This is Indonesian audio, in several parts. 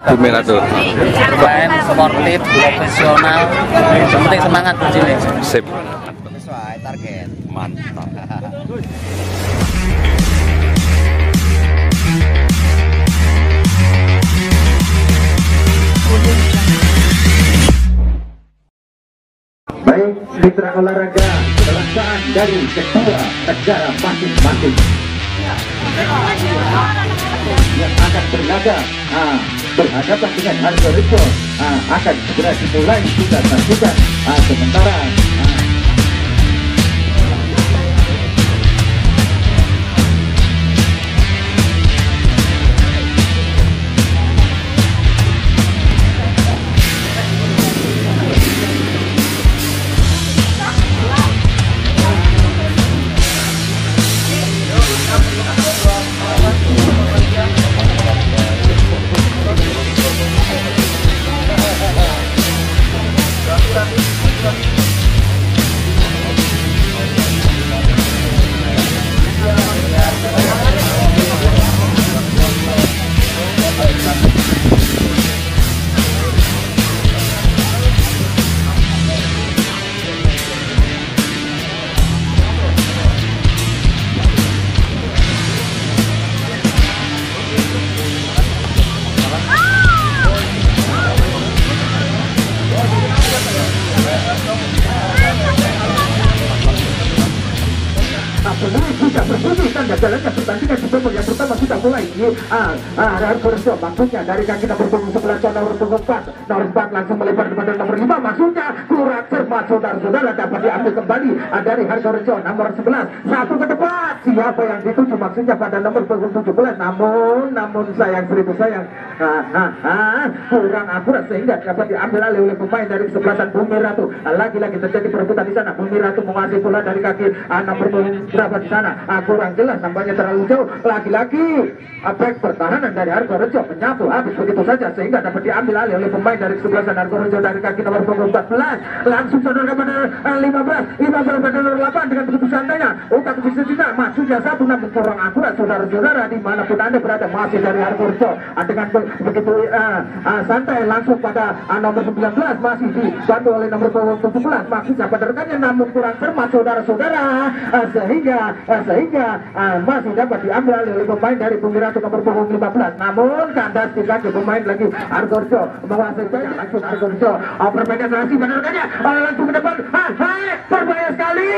Bumiratu. Keren, sportif, profesional, yang penting semangat di sini. Sip. Sesuai target. Mantap. Baik, mitra olahraga pelaksanaan dari kedua negara masing-masing yang akan berlaga berhadapan dengan Hargo Rejo akan segera dimulai. Kita saksikan sementara sudah berbunyi tanda jalannya pertandingan di babak yang pertama sudah mulai. Hargo Rejo maksudnya dari kaki nomor punggung 11 nomor punggung 4 langsung melebar kepada nomor 5, maksudnya kurang cermat saudara-saudara, dapat diambil kembali dari Hargo Rejo nomor 11 satu ke depan. Siapa yang dituju maksudnya pada nomor punggung 17, namun sayang seribu sayang kurang akurat sehingga dapat diambil oleh pemain dari kesebelasan Bumiratu. Lagi-lagi terjadi perebutan di sana. Bumiratu menguasai bola dari kaki nomor punggung berapa di sana, kurang jelas, nampaknya terlalu jauh. Lagi-lagi back pertahanan dari Hargo Rejo menyapu habis begitu saja sehingga dapat diambil alih oleh pemain dari kesebelasan Hargo Rejo dari kaki nomor punggung 14 langsung saudara kepada 15 pada nomor 8 dengan begitu santainya utak bisa tidak maksudnya satu, namun kurang akurat saudara-saudara dimanapun anda berada. Masih dari Hargo Rejo dengan begitu santai langsung pada nomor 19 masih dibantu oleh nomor punggung 17 maksudnya pada rekannya, namun kurang cermat saudara-saudara sehingga masih dapat diambil oleh pemain dari Bumiratu nomor punggung 15, namun kandas di kaki pemain lagi Hargo Rejo menguasai langsung Hargo Rejo berpenetrasi pada rekannya langsung ke depan, berbahaya sekali.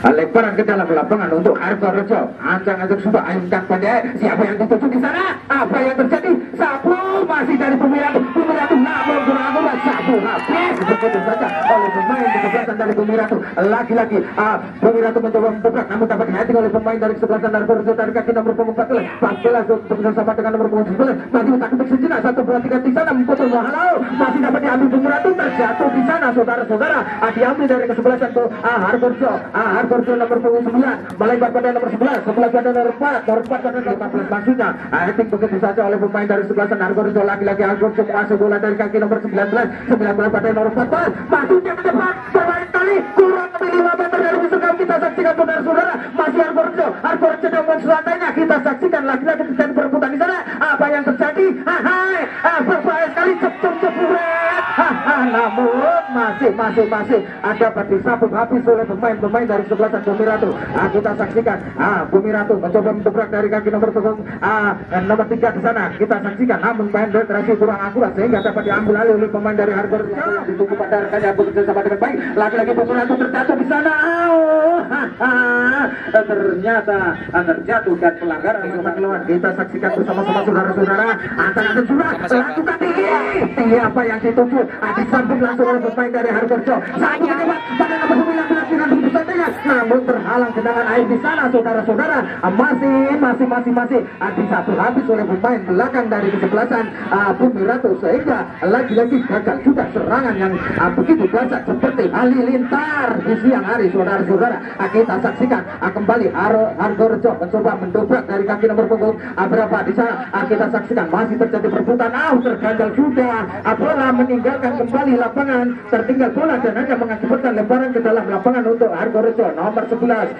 Lemparan ke dalam lapangan untuk Hargo Rejo. Ancang-ancang sudah ayunkan pada siapa yang dituju di sana. Apa yang terjadi? Sapu masih dari Bumiratu namun kurang akurat, sapu habis begitu saja oleh pemain kesebelasan dari Bumiratu. Lagi-lagi Bumiratu mencoba membuka, namun dapat dihati oleh pemain dari kesebelasan Hargo Rejo dari kaki nomor punggung 14 bersama dengan nomor punggung 11 masih utak-utik sejenak satu perhatikan di sana memputus walau masih dapat diambil Bumiratu, terjatuh di sana saudara-saudara, diambil dari kesebelasan Hargo Rejo nomor punggung 9 melebar pada nomor 11 sebelah pada nomor 4 pada nomor 15 maksudnya heading begitu saja oleh pemain dari kesebelasan Hargo Rejo. Lagi-lagi Hargo Rejo menguasai bola dari kaki nomor 19 pada nomor 14 maksudnya ke depan berbalik kali kurang lebih 5 meter dari musuh. Kita saksikan saudara-saudara masih Hargo Rejo dengan selantainya. Kita saksikan lagi-lagi terjadi perebutan di sana. Apa yang terjadi? Berbahaya sekali jepret. Namun masih dapat disapu habis oleh pemain dari kesebelasan Bumiratu. Kita saksikan Bumiratu mencoba mendobrak dari kaki nomor punggung nomor 3 di sana. Kita saksikan namun main penetrasi kurang akurat sehingga dapat diambil alih oleh pemain dari Hargo Rejo. Ditunggu pada rekannya bekerja sama dengan baik. Lagi-lagi Bumiratu terjatuh di sana. Ternyata terjatuh dan pelanggaran keluar. Kita saksikan bersama-sama saudara-saudara. Antara sudah lakukan tinggi apa yang dituju disambung langsung oleh pemain dari Hargo Rejo. Satu kedepan pada nomor 19 dengan begitu saja, namun terhalang genangan air di sana saudara-saudara. Masih disapu habis oleh pemain belakang dari kesebelasan Bumiratu sehingga lagi-lagi gagal juga serangan yang begitu dahsyat seperti halilintar di siang hari saudara-saudara. Kita saksikan kembali Hargo Rejo mencoba mendobrak dari kaki nomor punggung berapa di sana. Kita saksikan masih terjadi perebutan, terganjal sudah bola meninggalkan kembali lapangan. Tertinggal tertinggal bola dan hanya mengakibatkan lemparan ke dalam lapangan untuk Argorejo nomor 11.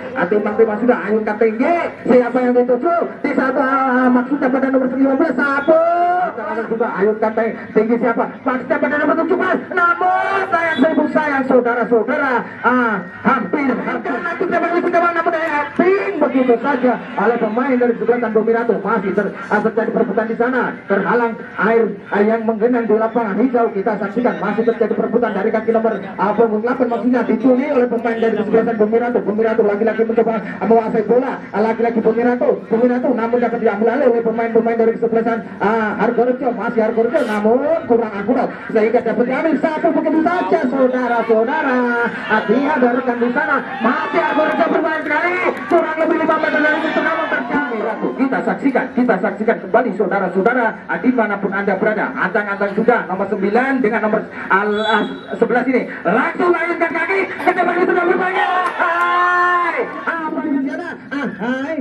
Timang sudah ayunkan tinggi. Siapa yang dituju? Di satu maksudnya pada nomor 15 Sapu. Sekarang juga ayunkan tinggi siapa? Maksudnya pada nomor 17. Namun sayang saudara-saudara, hampir nanti namun begitu saja oleh pemain dari sebelah Bomiratu. Masih terjadi perebutan di sana, terhalang air yang menggenang di lapangan hijau. Kita saksikan masih terjadi perebutan dari kaki nomor 8 maksudnya dicuri oleh pemain dari sebelah Bomiratu lagi-lagi mencoba menguasai bola, lagi-lagi Bomiratu namun dapat diambil alih oleh pemain dari kesebelasan Argorejo. Masih Argorejo namun kurang akurat sehingga dapat diambil satu begitu saja saudara-saudara. Dia rekan di sana masih Argorejo bermain sekali kurang lebih 5 meter dari itu namun terjadi. Kita saksikan kembali saudara-saudara dimanapun anda berada. Antang juga nomor 9 dengan nomor 11 ini langsung layunkan kaki ke depan itu sudah bermain.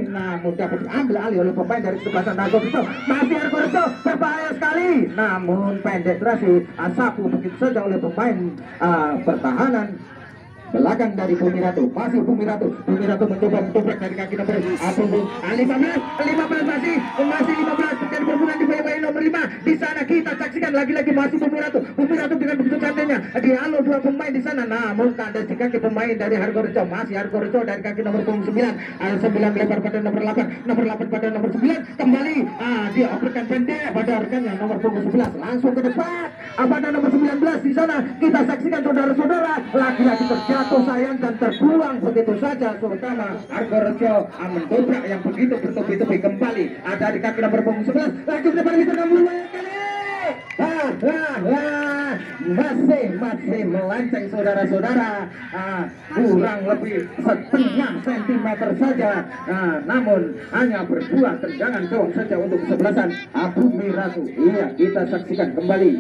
Namun dapat diambil alih oleh pemain dari kesebelasan Argorejo. Masih Argorejo berbahaya sekali namun penetrasi Sapu begitu saja oleh pemain pertahanan belakang dari Bomiratu. Masih Bomiratu mencoba mendobrak dari kaki nomor 15 masih 15 terjadi perburuan di bayang nomor 5. Di sana kita saksikan lagi-lagi masih Bomiratu dengan begitu cantainya dialog dua pemain di sana namun kandas di kaki pemain dari Argorejo. Masih Argorejo dari kaki nomor 9 melebar pada nomor 8 pada nomor 9 kembali dia operkan pendek pada rekannya nomor 11 langsung ke depan pada nomor 19. Di sana kita saksikan saudara-saudara lagi-lagi terjatuh sayang dan terbuang begitu saja terutama Argorejo mendobrak yang begitu bertubi-tubi kembali dari kaki nomor 11 lagi ke depan kita masih melenceng saudara-saudara kurang lebih setengah sentimeter saja namun hanya berbuah tendangan doang saja untuk kesebelasan Bomiratu. Iya kita saksikan kembali.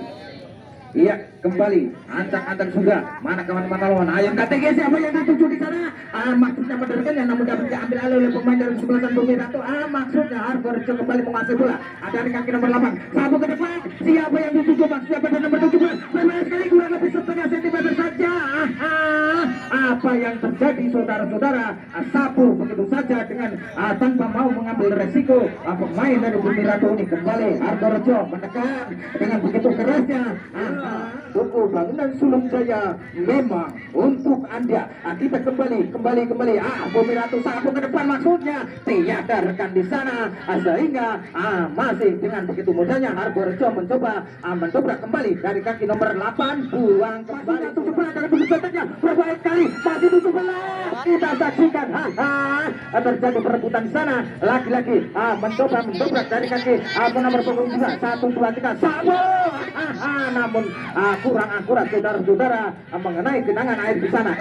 Iya kembali antang sudah mana kawan lawan ayam KTG siapa yang dituju di sana maksudnya menderkan namun dapat diambil alih oleh pemain dari sebelah Bomiratu. Maksudnya Argorejo kembali menguasai bola dari kaki nomor 8 Sapu ke depan siapa yang dituju maksudnya pada nomor 17 bermain sekali kurang lebih setengah sentimeter saja. Apa yang terjadi saudara-saudara Sapu begitu saja dengan tanpa mau mengambil resiko pemain dari Bomiratu ini kembali Argorejo menekan dengan begitu kerasnya. Toko bangunan Sulung Jaya memang untuk anda. Kita kembali Bomiratu Sapu ke depan maksudnya tiada rekan di sana sehingga masih dengan begitu mudahnya Argorejo mencoba mendobrak kembali dari kaki nomor 8 buang kembali 17 dengan begitu saja berbahaya sekali masih 17 kita saksikan terjadi perebutan di sana lagi-lagi mencoba mendobrak dari kaki nomor 1 2 3 Sapu namun kurang akurat saudara-saudara mengenai genangan air di sana.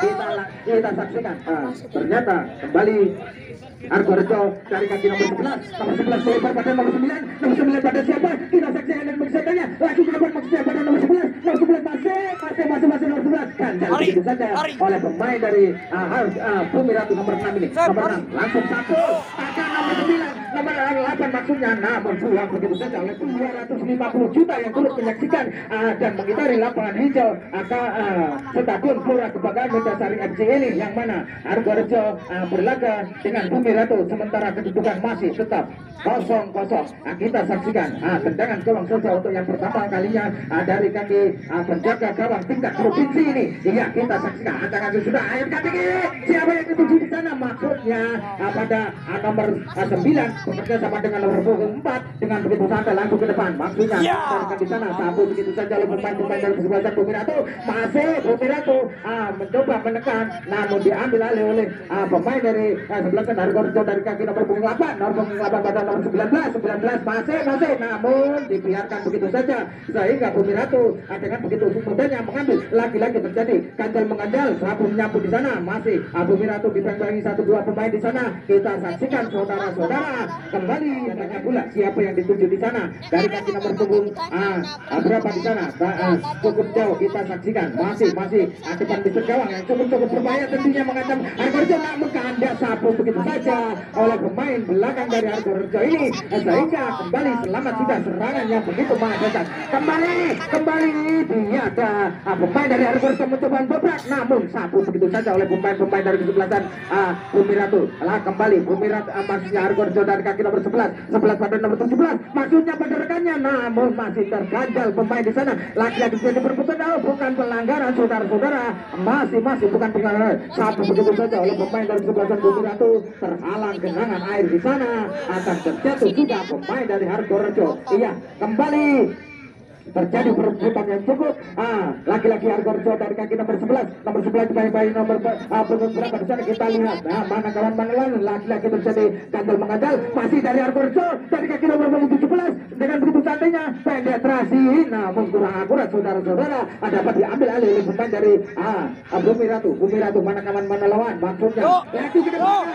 Kita saksikan ternyata kembali Argorejo dari kaki nomor 11 lebar pada nomor 9 pada siapa kita saksikan dan mengisahkannya lagi ke depan maksudnya pada nomor 11 masih nomor 11 ganjal begitu saja oleh pemain dari Bomiratu nomor 6 ini nomor 6 langsung satu akan nomor 9 nomor 8 maksudnya namun buang begitu saja oleh 250 juta yang turut menyaksikan dan mengitari lapangan hijau Stadion Gelora Kebanggaan Megasari FC ini yang mana Argorejo berlaga dengan Bomiratu sementara kedudukan masih tetap 0-0. Kita saksikan tendangan gawang saja untuk yang pertama kalinya dari kaki penjaga gawang tingkat provinsi ini. Iya kita saksikan antara sudah air kaki siapa yang dituju di sana maksudnya pada nomor 9 bekerja sama dengan nomor 4 dengan begitu santai langsung ke depan maksudnya di sana Sapu begitu saja oleh pemain dari kesebelasan Bomiratu. Masih Bomiratu mencoba menekan namun diambil alih oleh pemain dari sebelasan Argorejo dari kaki nomor 8 pada nomor 19 masih namun dibiarkan begitu saja sehingga Bomiratu dengan begitu mudahnya mengambil lagi-lagi terjadi ganjal Sapu menyapu di sana masih Bomiratu diperangi 1-2 pemain di sana. Kita saksikan saudara-saudara kembali tanya pula siapa yang dituju di sana dari kaki nomor punggung berapa di sana cukup jauh kita saksikan masih depan bisur gawang yang cukup berbahaya tentunya mengancam Argorejo namun kehendak Sapu begitu saja oleh pemain belakang dari Argorejo ini sehingga kembali selamat sudah serangan yang begitu mengejutkan kembali dia ada pemain dari Argorjo mencoba dobrak, namun sapu begitu saja oleh pemain dari kesebelasan Bumi Ratu. Lah kembali Bumi Ratu masih Argorjo dari kaki nomor 11 pada nomor 17, maksudnya pada rekannya, namun masih terganjal pemain di sana. Lagi-lagi jadi berputar, bukan pelanggaran saudara-saudara, masih bukan pelanggaran. Sapu begitu saja oleh pemain dari kesebelasan Bumi Ratu, terhalang genangan air di sana, akan terjatuh juga pemain dari Argorjo. Iya, kembali terjadi perebutan yang cukup. Laki-laki Argorjo dari kaki nomor 11 dimain nomor punggung berapa di sana kita lihat. Mana kawan lain laki-laki terjadi ganjal menganjal, masih dari Argorjo dari kaki nomor punggung 17 dengan begitu santainya penetrasi, namun kurang akurat saudara-saudara, dapat diambil alih oleh pemain dari Bumi Ratu. Mana kawan mana lawan, maksudnya lagi ke depan.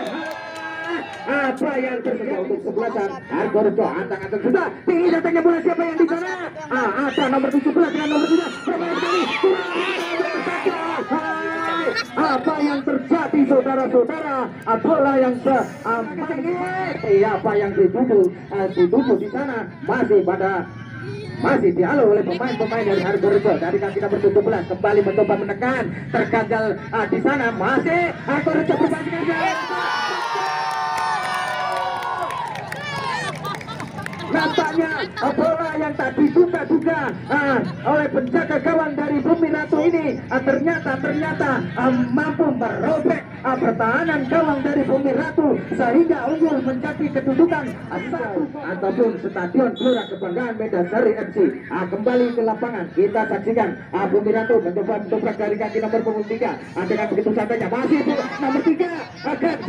Apa yang terjadi untuk sebelasan Argorjo, antang-antang sudah tinggi datangnya bola, siapa yang di sana? Ada nomor 17 dengan nomor 3 berbahaya sekali. Apa yang terjadi saudara-saudara? Bola yang apa yang dituju di sana masih dialih oleh pemain dari Argorjo dari kaki nomor 17, kembali mencoba menekan, terganjal di sana, masih Argorjo berbalik. Nampaknya bola yang tak diduga-duga oleh penjaga gawang dari Bumi Ratu ini ternyata mampu merobek pertahanan gawang dari Bumi Ratu sehingga unggul menjadi kedudukan 1 ataupun Stadion Gelora Kebanggaan Medan FC. Kembali ke lapangan kita saksikan Bumi Ratu mencoba mendobrak dari kaki nomor punggung 3 dengan begitu santainya, masih nomor 3 gagal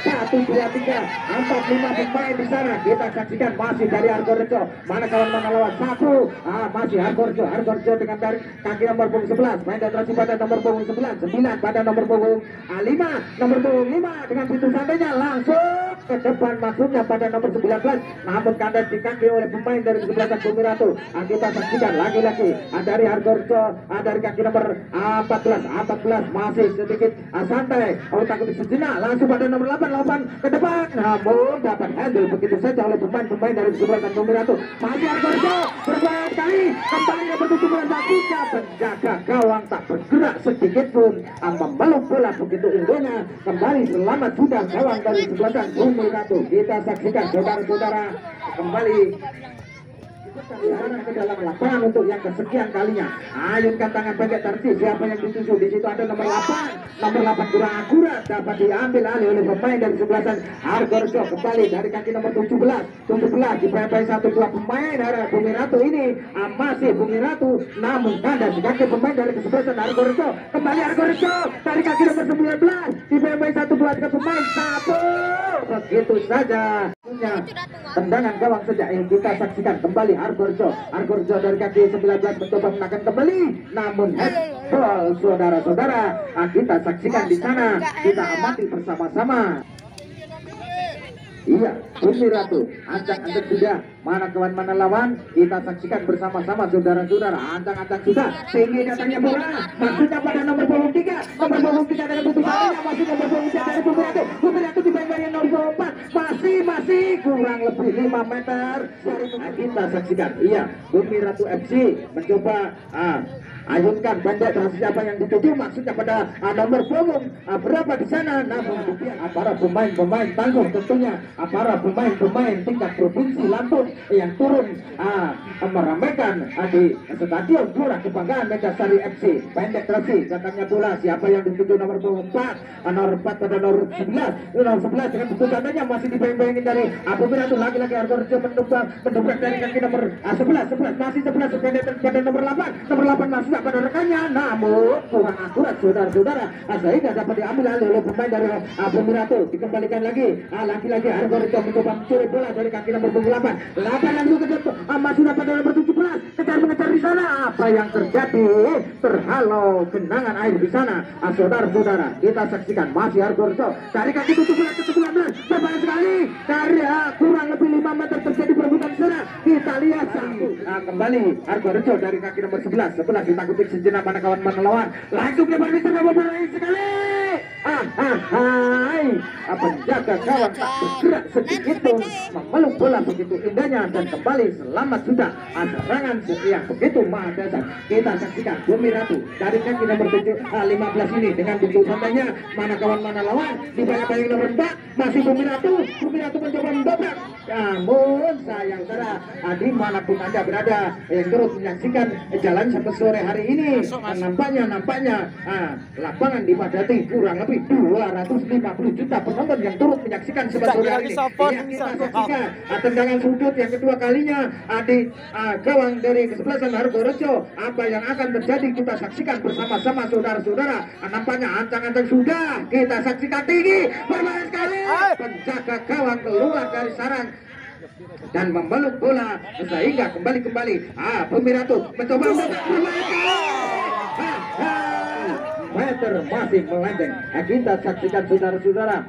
1, 2, 3, 4, 5 pemain di sana kita saksikan, masih dari Argorjo, mana kawan mana lawan, sapu masih Argorjo dengan dari kaki nomor punggung 11, main penetrasi pada nomor punggung 9 pada nomor punggung 5 dengan begitu santainya langsung ke depan, maksudnya pada nomor 19, namun kandas di kaki oleh pemain dari kesebelasan Bumi Ratu. Kita saksikan lagi-lagi dari Argorjo dari kaki nomor 14 masih sedikit santai, takut sejenak, langsung pada nomor 8 ke depan, namun dapat handle begitu saja oleh pemain dari kesebelasan Bumi Ratu. Masih Argorjo berbahaya sekali, kembali nomor 17 sapunya penjaga gawang tak bergerak sedikit pun, memeluk bola begitu unggulnya. Kembali selamat sudah gawang dari kesebelasan Bumi Ratu. Kita saksikan saudara-saudara kembali ke dalam lapangan untuk yang kesekian kalinya. Ayunkan tangan pendek tersi, siapa yang dituju di situ ada nomor 8 kurang akurat, dapat diambil alih oleh pemain dari kesebelasan Argorjo. Kembali dari kaki nomor 17 dipepai 1-2 pemain dari Bumi Ratu ini, masih Bumi Ratu, namun kandas di kaki pemain dari kesebelasan Argorjo. Kembali Argorjo dari kaki nomor 19 dipepai 1-2 ke pemain, satu begitu saja tendangan gawang sejak yang kita saksikan. Kembali Argorjo dari kaki 19 mencoba menekan kembali, namun headball saudara-saudara, kita saksikan di sana, kita amati bersama-sama. Iya, Bumi Ratu ancang-ancang sudah, mana kawan mana lawan, kita saksikan bersama-sama saudara-saudara. Ancang-ancang sudah, tinggi datangnya bola, maksudnya pada nomor punggung 3 dengan butuh salahnya, masih nomor punggung 3 dari Bumi Ratu dibayangkan nomor 4, masih kurang lebih 5 meter dari kita saksikan. Iya, Bumi Ratu FC mencoba ayunkan pendek terhadap siapa yang dituju, maksudnya pada nomor punggung berapa di sana, namun para pemain tangguh tentunya, para pemain tingkat provinsi Lampung yang turun meramaikan di Stadion Gelora Kebanggaan Medan FC. Pendek terasi datangnya bola, siapa yang dituju nomor punggung 4 pada nomor 11 dengan betul tandanya, masih dibayang-bayangin dari Bumi Ratu. Lagi-lagi Argorjo mendobrak dari kaki nomor 11 masih 11 pendek pada nomor 8 masih pada rekannya, namun kurang akurat saudara-saudara, sehingga dapat diambil alih oleh pemain dari Bumi Ratu. Dikembalikan lagi Argorjo mencoba mencuri bola dari kaki nomor 8 langsung ke depan, masih pada nomor 17 mengejar di sana. Apa yang terjadi? Terhalau genangan air di sana, saudara-saudara. Kita saksikan masih Argorjo dari kaki 17 ke 19 berbahaya sekali dari kurang lebih 5 meter terjadi perebutan di sana. kita lihat kembali Argorejo dari kaki nomor 11 ditakuti sejenak mana kawan mana lawan, langsung dia berbicara berbahaya sekali. Penjaga gawang tak bergerak sedikit pun memeluk bola begitu indahnya dan kembali selamat sudah. Serangan yang begitu maha dasar kita saksikan Bumi Ratu dari kaki nomor 15 ini dengan begitu santainya mana kawan mana lawan di bayang-bayang nomor 4 masih Bumi Ratu mencoba mendobrak, namun sayang saudara dimanapun anda berada yang turut menyaksikan jalan sampai sore hari ini nampaknya lapangan dipadati kurang lebih 250 juta penonton yang turut menyaksikan sebentar hari ini. Kita saksikan tendangan sudut yang kedua kalinya di gawang dari kesebelasan Argorejo. Apa yang akan terjadi kita saksikan bersama-sama saudara-saudara. Nampaknya ancang-ancang sudah kita saksikan tinggi berbahaya sekali. Penjaga gawang keluar dari sarang dan memeluk bola sehingga kembali Bumi Ratu mencoba berbahaya sekali. Meter masih melenceng. Kita saksikan saudara-saudara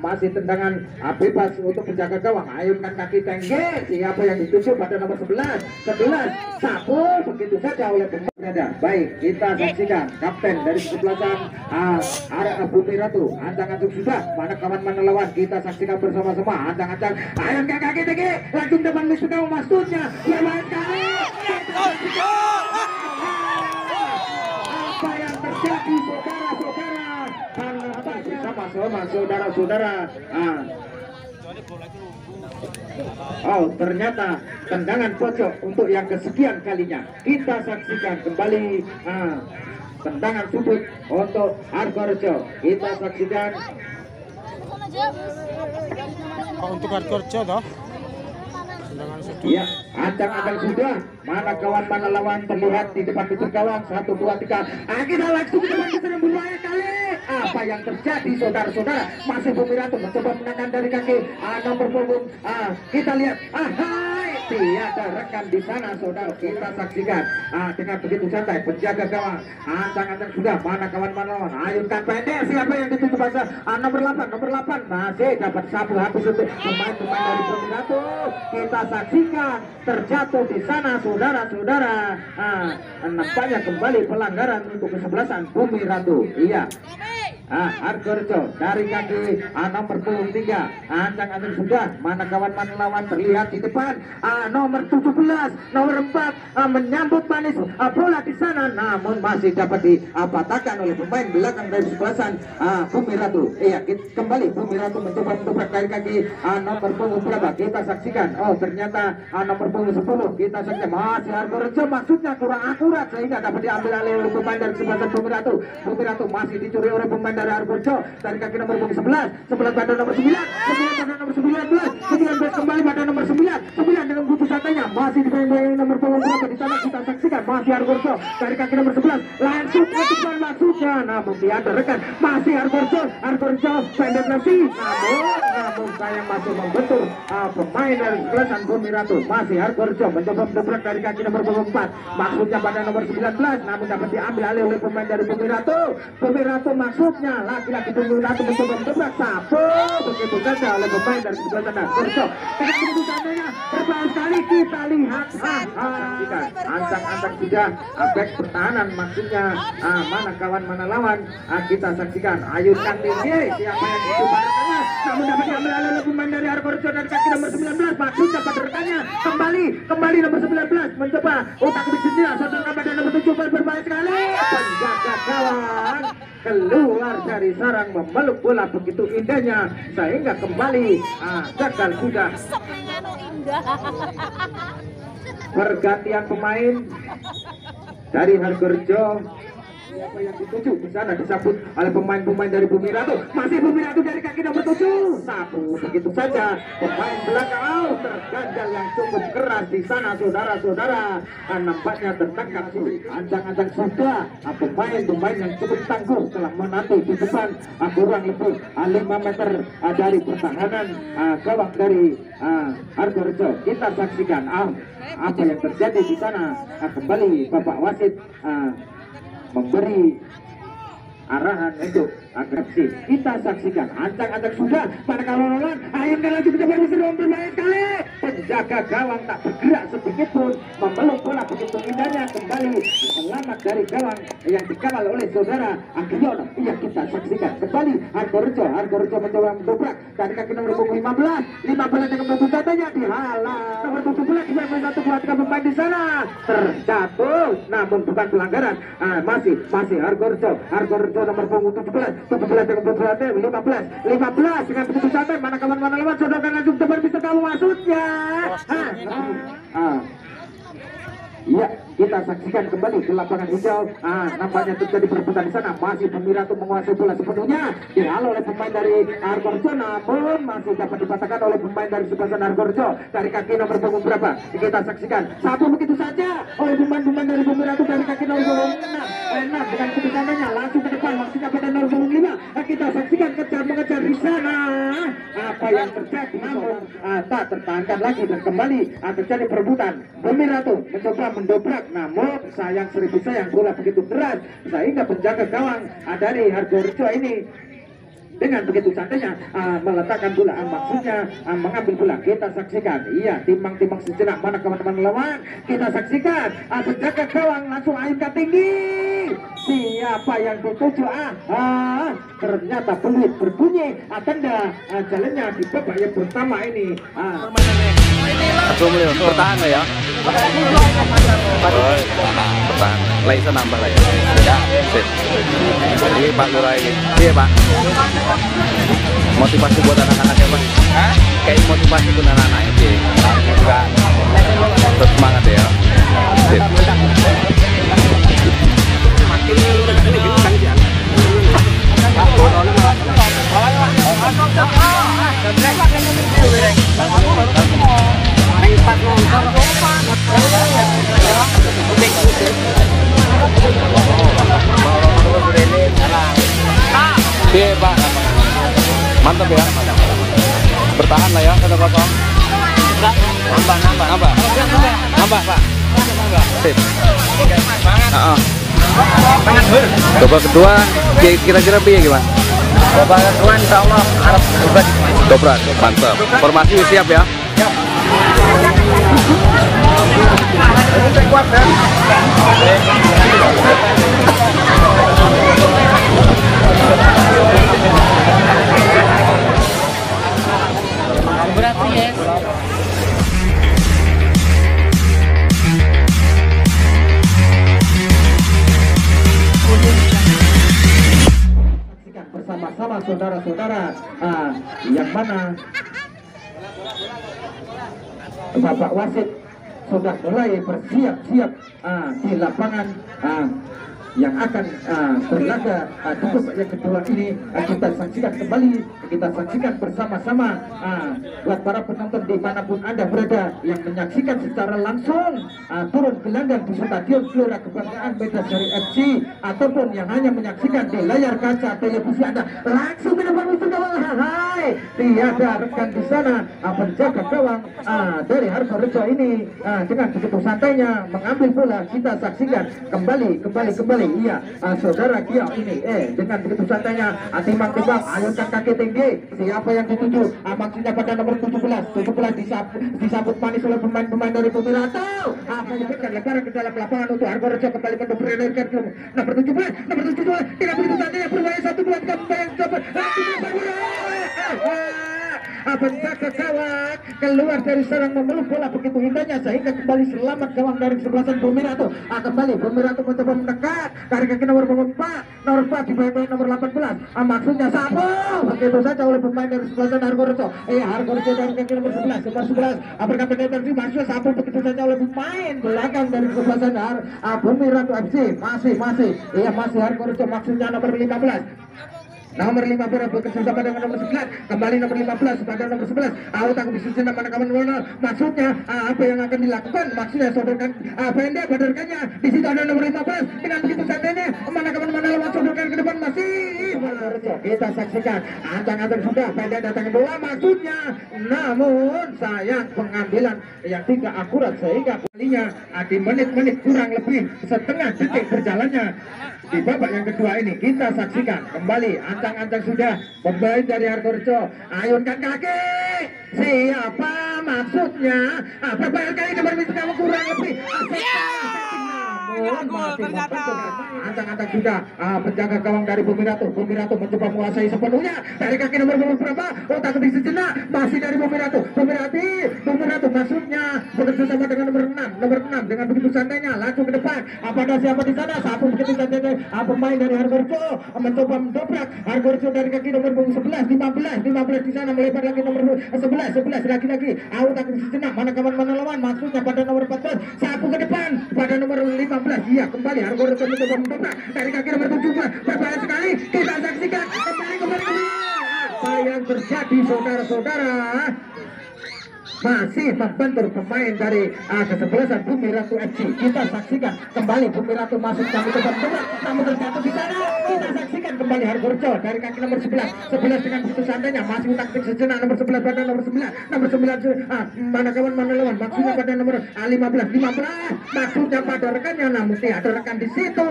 masih tendangan bebas untuk penjaga gawang. Ayunkan kaki tinggi. Siapa yang dituju pada nomor 11 sapu begitu saja oleh pemain. Baik, kita saksikan kapten dari kesebelasan Bumi Ratu. Ancang-ancang sudah mana kawan mana lawan. Kita saksikan bersama-sama. Ancang-ancang ayunkan kaki tinggi langsung depan musuh maksudnya bermain kali. Apa yang terjadi saudara-saudara ternyata tendangan pojok untuk yang kesekian kalinya kita saksikan kembali tendangan sudut untuk Argorejo. Kita saksikan untuk Argorejo toh. Ya, ancang-ancang sudah mana kawan mana lawan terlihat di depan pintu gawang 1, 2, 3. Kita langsung ke depan serang berbahaya kali. Apa yang terjadi saudara-saudara? Masih Bumi Ratu mencoba menekan dari kaki nomor punggung. Kita lihat tiada rekan di sana saudara. Kita saksikan dengan begitu santai penjaga gawang ancang-ancang sudah mana kawan mana lawan. Ayunkan pendek siapa yang dituju bahasa nomor 8 masih dapat sapu habis untuk pemain-pemain dari Bumi Ratu. Kita saksikan terjatuh di sana saudara-saudara. Nampaknya kembali pelanggaran untuk kesebelasan Bumi Ratu. Iya. Argorejo dari kaki nomor 23 ancang-ancang sudah mana kawan mana lawan terlihat di depan nomor 17 nomor 4 menyambut manis bola di sana namun masih dapat dipatahkan oleh pemain belakang dari kesebelasan Bumi Ratu. Iya, kembali Bumi Ratu mencoba mendobrak dari kaki nomor punggung berapa kita saksikan. Ternyata nomor punggung 10 kita saksikan masih Argorejo maksudnya kurang akurat sehingga dapat diambil oleh pemain dari kesebelasan Bumi Ratu. Bumi Ratu masih dicuri oleh pemain dari Argorejo dari kaki nomor 11 pada nomor 9 pada nomor 19 kembali pada nomor 9 dengan butuh santainya masih di nomor punggung berapa di sana kita saksikan masih Argorejo dari kaki nomor 11 langsung ke depan maksudnya namun tiada rekan masih Argorejo pendek nasi namun sayang masih membentur pemain dari kesebelasan Bumi Ratu. Masih Argorejo mencoba mendobrak dari kaki nomor 4 maksudnya pada nomor 19 namun dapat diambil alih oleh pemain dari Bumi Ratu maksudnya laki-laki Bumi Ratu mencoba mendobrak sapu begitu saja oleh pemain dari kesebelasan Argorejo. Dengan keputusannya berbahaya sekali kita lihat ancang-ancang sudah back pertahanan maksudnya mana kawan mana lawan kita saksikan ayunkan tinggi siapa yang itu barangnya namun dapat diambil oleh pemain dari Argorejo dari kaki nomor 19 maksudnya pada rekannya kembali nomor 19 mencoba otak kecilnya satu pada nomor 7 berbahaya sekali penjaga gawang keluar dari sarang memeluk bola begitu indahnya sehingga kembali gagal sudah. Pergantian pemain dari Argorejo. Siapa yang dituju di sana disambut oleh pemain-pemain dari Bumi Ratu. Masih Bumi Ratu dari kaki nomor 7. Sapu begitu saja. Pemain belakang terganjal yang cukup keras di sana saudara-saudara. Nampaknya tertangkap sih. Ancang-ancang sudah pemain-pemain yang cukup tangguh telah menanti di depan kurang lebih 5 meter dari pertahanan gawang dari Argorejo. Kita saksikan apa yang terjadi di sana. Kembali Bapak wasit memberi arahan untuk agresi. Kita saksikan ancang-ancang sudah pada kawan-kawan ayunkan lagi mencoba berbahaya sekali penjaga gawang tak bergerak sedikit pun, memeluk bola begitu indahnya kembali selamat dari gawang yang dikawal oleh saudara Agiono. Iya, kita saksikan kembali Argorejo mencoba mendobrak dari kaki nomor 15 dengan menutup datanya dihalang nomor 17 satu perhatikan pemain di sana terjatuh, namun bukan pelanggaran. Masih Argorejo nomor punggung 17 dengan menutup datanya 15 dengan begitu santai mana kawan mana lewat sodorkan langsung tebar bisa kamu maksudnya. Ya, kita saksikan kembali ke lapangan hijau. Nampaknya terjadi perebutan di sana. Masih Pemirato menguasai bola sepenuhnya. Dihalau oleh pemain dari Argorejo, namun masih dapat dipatahkan oleh pemain dari sebelah Argorejo dari kaki nomor punggung berapa? Kita saksikan satu begitu saja oleh pemain dari Pemirato dari kaki nomor punggung 6 dengan keputusannya langsung ke depan maksudnya pada nomor punggung 5. Kita saksikan mengejar di sana. Apa yang terjadi? Namun tak tertahankan lagi dan kembali terjadi perebutan. Pemirato mencoba mendobrak, namun sayang bola begitu deras sehingga penjaga gawang dari Argorejo ini dengan begitu santainya meletakkan bola, maksudnya mengambil bola. Kita saksikan, iya, timbang sejenak mana teman-teman lawan. Kita saksikan penjaga gawang langsung ayunkan tinggi. Siapa yang dituju? Ternyata peluit berbunyi tanda jalannya di babak yang pertama ini. Bertahan lah ya. Bertahan. Laisa nambah lah ya. Ya, sip. Jadi Pak Lurah ini. Iya Pak. Motivasi buat anak-anaknya Pak. Kayak motivasi buat anak-anaknya sih. Juga terus semangat ya. Sip. Iya Pak, mantap ya, bertahan lah ya, 1-0. Nambah Pak, sip. Babak kedua kira-kira piye gimana? Babak kedua insya Allah harap dobrak, mantap. Formasi siap ya. berarti ya. Bersama-sama saudara-saudara yang mana Bapak wasit sudah mulai bersiap-siap di lapangan yang akan berlaga di babak yang kedua ini. Kita saksikan kembali, kita saksikan bersama-sama buat para penonton dimanapun Anda berada yang menyaksikan secara langsung turun gelanggang di Stadion Gelora Kebanggaan Medan FC ataupun yang hanya menyaksikan di layar kaca televisi Anda langsung ke depan musuh gawang. Hai, tiada rekan di sana penjaga gawang dari Argorejo ini dengan begitu santainya mengambil bola. Kita saksikan kembali. Iya, saudara Gio ini dengan begitu santainya timbang-timbang ayunkan kaki tinggi. Siapa yang dituju? Maksudnya pada nomor 17 disambut manis oleh pemain-pemain dari Pemirato. Menyebutkan lebaran ke dalam lapangan untuk Argorejo kembali mendobrakkan ke nomor 17 tidak begitu santainya berbahaya 1-2 yang coba penjaga gawang keluar dari sarang memeluk bola begitu indahnya sehingga kembali selamat gawang dari sebelasan Pemirato. Kembali Pemirato mencoba mendekat dari kaki nomor 4 dibayang nomor 18 maksudnya sapu begitu saja oleh pemain dari sebelasan Argorejo. Argorejo dari kaki nomor 11 berkapten maksudnya sapu begitu saja oleh pemain belakang dari sebelasan Pemirato FC. Masih Argorejo maksudnya nomor 15 bekerjasama dengan nomor 11 kembali nomor 15 pada nomor 11 aku disusun mana-kawan maksudnya apa yang akan dilakukan maksudnya sodorkan pendek badarkannya di situ ada nomor 15 dengan begitu santainya mana-kawan mana lewat sodorkan ke depan masih kita saksikan ancang-ancang sudah pendek datang bola maksudnya namun sayang pengambilan yang tidak akurat sehingga kalinya di menit-menit kurang lebih setengah detik berjalannya di babak yang kedua ini. Kita saksikan kembali ancang-ancang sudah pemain dari Hargorejo ayunkan kaki. Siapa maksudnya? Permainan kali ini berbicara kurang lebih ancang-ancang sudah penjaga gawang dari Bumiratu mencoba menguasai sepenuhnya dari kaki nomor berapa otak di sejenak masih dari Bumiratu maksudnya bekerja sama dengan nomor 6 dengan begitu santainya langsung ke depan. Ada siapa di sana? Satu begitu santainya pemain dari Hargorejo mencoba mendobrak Hargorejo dari kaki nomor 11 15 di sana melebar lagi nomor 11 lagi-lagi otak di sejenak mana kawan mana lawan maksudnya pada nomor 14 sapu ke depan pada nomor 15. Iya kembali Hargorejo mencoba mendobrak dari kaki nomor 17 berbahaya sekali kita saksikan kembali apa yang terjadi saudara-saudara. Masih membentur pemain dari kesebelasan Bumiratu FC. Kita saksikan kembali Bumiratu masuk kami tetap berat namun terjatuh di sana. Kita saksikan kembali Hargorejo dari kaki nomor 11 dengan begitu santainya masih taktik sejenak nomor 11 pada nomor 9 mana kawan mana lawan maksudnya pada nomor 15 maksudnya pada rekannya namun tidak ada rekan di situ.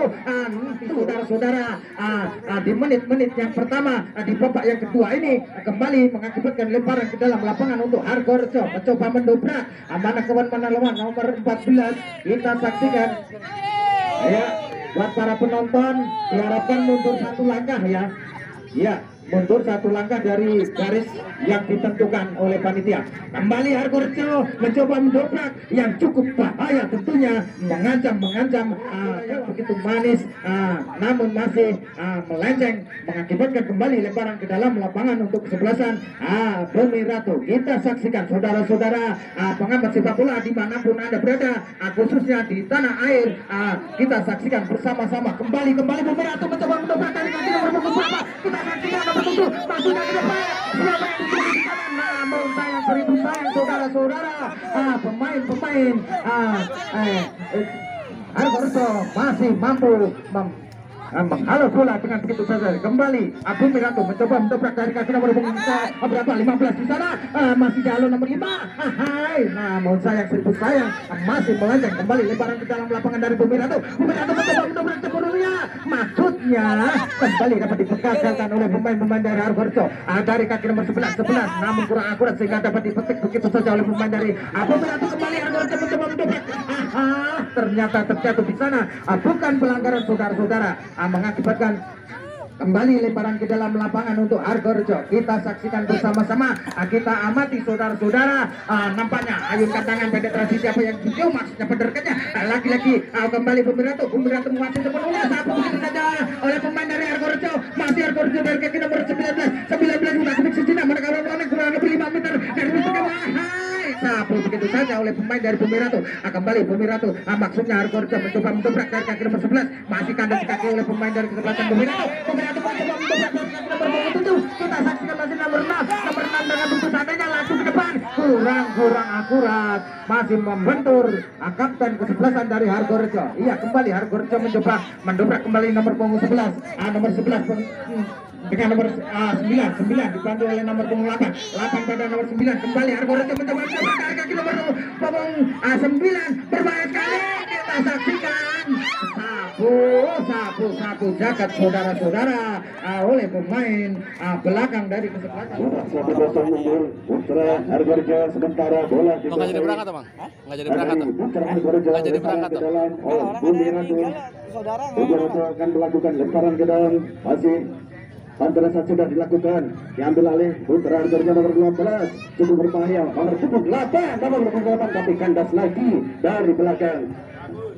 Saudara-saudara di menit-menit yang pertama di babak yang kedua ini kembali mengakibatkan lemparan ke dalam lapangan untuk Hargorejo coba mendobrak mana kawan mana lawan nomor 14 kita saksikan ya buat para penonton diharapkan mundur satu langkah ya mundur satu langkah dari garis yang ditentukan oleh panitia. Kembali Hargorejo mencoba mendobrak yang cukup bahaya tentunya mengancam yang begitu manis namun masih melenceng mengakibatkan kembali lemparan ke dalam lapangan untuk kesebelasan Bumiratu. Kita saksikan saudara-saudara pengamat sepak bola dimanapun Anda berada khususnya di tanah air kita saksikan bersama-sama kembali Bumiratu mencoba mendobrak dari kaki nomor berapa kita saksikan nomor 7 masuknya ke depan siapa yang di sana namun sayang seribu sayang saudara-saudara pemain Hargorejo masih mampu menghalau bola dengan begitu saja. Kembali Bumiratu mencoba mendobrak dari kaki nomor berapa 15 di sana masih jalur nomor 5 namun sayang seribu sayang masih melenceng kembali lemparan ke dalam lapangan dari Bumiratu mencoba mendobrak sepenuhnya maksudnya kembali dapat dipegagalkan oleh pemain-pemain dari Hargorejo dari kaki nomor 11 namun kurang akurat sehingga dapat dipetik begitu saja oleh pemain dari Bumiratu. Kembali Hargorejo mencoba mendobrak ternyata terjatuh di sana bukan pelanggaran saudara-saudara mengakibatkan kembali lemparan ke dalam lapangan untuk Hargorejo. Kita saksikan bersama-sama kita amati saudara-saudara nampaknya ayunkan tangan penetrasi siapa yang jauh maksudnya penderkanya lagi-lagi kembali Bumiratu menguasai sepenuhnya satu begitu saja oleh pemain dari Hargorejo masih Hargorejo dari kaki nomor 19 sudah kebik sejenak mereka kurang lebih 5 meter dari sapu begitu saja oleh pemain dari Bumiratu kembali Bumiratu maksudnya Hargorejo mencoba mendobrak dari kaki nomor 11 masih kandang di kaki oleh pemain dari kesebelasan Bumiratu mencoba mendobrak dari kaki nomor 7 kita saksikan masih nomor 6 dengan begitu santainya langsung ke depan kurang akurat masih membentur kapten kesebelasan dari Hargorejo. Iya kembali Hargorejo mencoba mendobrak kembali nomor punggung 11 dengan nomor 9 dibantu oleh nomor punggung 8 pada nomor 9 kembali Hargorejo mencoba mendobrak dari kaki nomor punggung 9 berbahaya sekali kita saksikan sapu jagat saudara-saudara oleh pemain belakang dari kesebelasan. Satu kosong mundur Putra Hargorejo sementara bola nggak jadi berangkat Bang? Nggak jadi berangkat Putra Hargorejo nggak jadi berangkat ke dalam Bumiratu akan melakukan lemparan ke dalam masih Panteran sudah dilakukan diambil alih Putra Hargorejo nomor 12 cukup berbahaya nomor 8 tapi kandas lagi dari belakang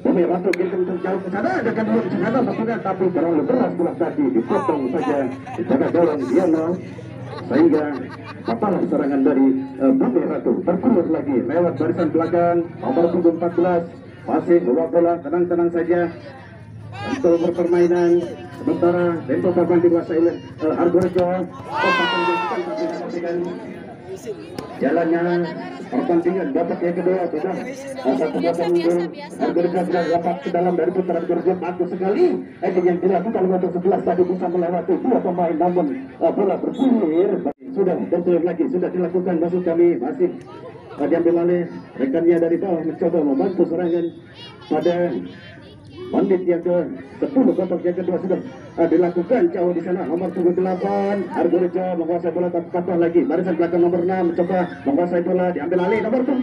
Bumiratu kita jauh ke sana dengan dulu ke sana maksudnya tapi terlalu keras bola tadi dipotong saja dijaga dorong Diano sehingga papalah serangan dari Bumiratu terkulur lagi lewat barisan belakang nomor 14 masih bawa bola tenang-tenang saja untuk berpermainan sementara tempo papan dikuasai oleh Hargorejo jalannya pertandingan dapat yang kedua sudah satu kosong mundur Hargorejo sudah dapat ke dalam dari Putra Hargorejo bagus sekali yang dilakukan untuk 11 tadi bisa melewati dua pemain namun bola bergulir sudah tentu lagi sudah dilakukan maksud kami masih diambil oleh rekannya dari bawah mencoba membantu serangan pada menit yang ke-10 kotak yang kedua sudah dilakukan jauh di sana. Nomor 78 Argorejo menguasai bola tapi patah lagi. Barisan belakang nomor 6 mencoba menguasai bola, diambil alih nomor 7.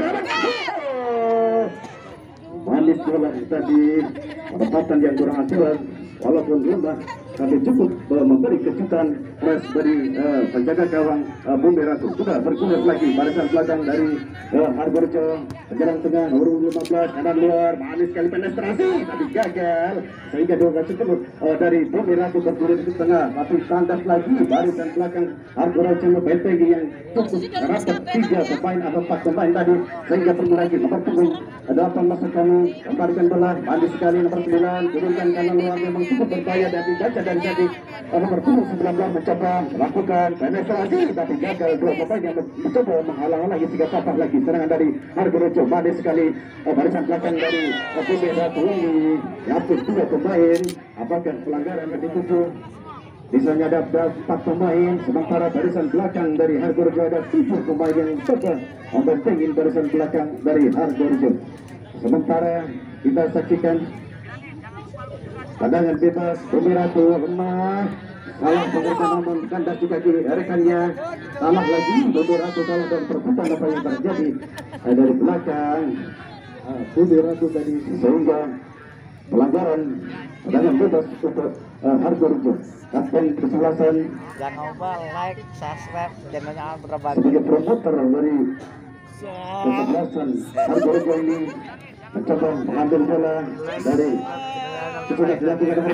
Manis bola tadi, penempatan yang kurang akurat walaupun lemah tapi cukup memberi kejutan. Press dari penjaga gawang Bumi Ratu sudah bergulir lagi. Barisan belakang dari Argorejo, penjaga tengah nomor 15 kanan luar, manis sekali penetrasi tapi gagal sehingga dua cukup dari Bumi Ratu bergulir ke tengah tapi tandas lagi. Barisan belakang Argorejo membentengi yang cukup rapat 3 pemain atau 4 pemain tadi sehingga perlu lagi nomor 7 datang masuk kami kembalikan bola manis sekali nomor 9 turunkan kanan luar, memang cukup berbahaya dan dibaca dari tadi nomor 19 mencoba melakukan penetrasi tapi gagal. Dua pemain yang mencoba menghalang-halangi sehingga patah lagi serangan dari Argorejo. Manis sekali barisan belakang dari Bumi Ratu ini diapit 2 pemain. Apakah pelanggaran yang dituju? Misalnya ada 4 pemain, sementara barisan belakang dari Argorejo ada 7 pemain yang coba membentengin barisan belakang dari Argorejo. Sementara kita saksikan tendangan bebas Bumi Ratu lemah, salah pengurusan namun kandas di kaki rekannya, salah lagi Bumi Ratu salah dan perbuatan apa yang terjadi dari belakang Bumi Ratu tadi sehingga pelanggaran tendangan bebas untuk Argorejo. Kapten kesebelasan Jangan lupa like, subscribe, channelnya berbagi. sebagai promotor dari kesebelasan Argorejo ini mencoba mengambil bola dari sudah dilakukan